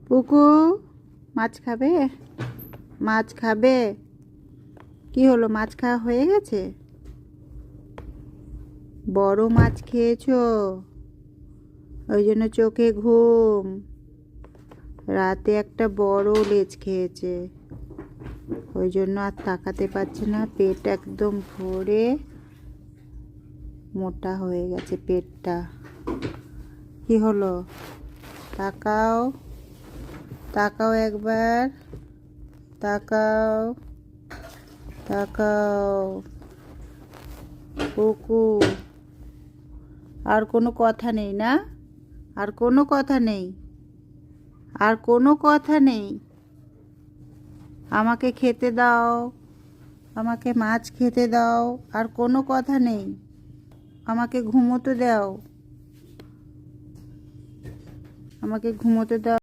পুকু মাছ খাবে? মাছ খাবে? কি হলো, মাছ খাওয়া হয়ে গেছে? বড় মাছ খেয়েছো, ওই জন্য চোখে ঘুম। রাতে একটা বড় লেজ খেয়েছে, ওই জন্য আর তাকাতে পারছে না। পেট একদম ভরে মোটা হয়ে গেছে পেটটা। কি হলো, তাকাও, তাকাও একবার, তাকাও, তাকাও। কুকু, আর কোনো কথা নেই না? আর কোনো কথা নেই? আর কোনো কথা নেই? আমাকে খেতে দাও, আমাকে মাছ খেতে দাও। আর কোনো কথা নেই? আমাকে ঘুমোতে দাও, আমাকে ঘুমোতে দাও।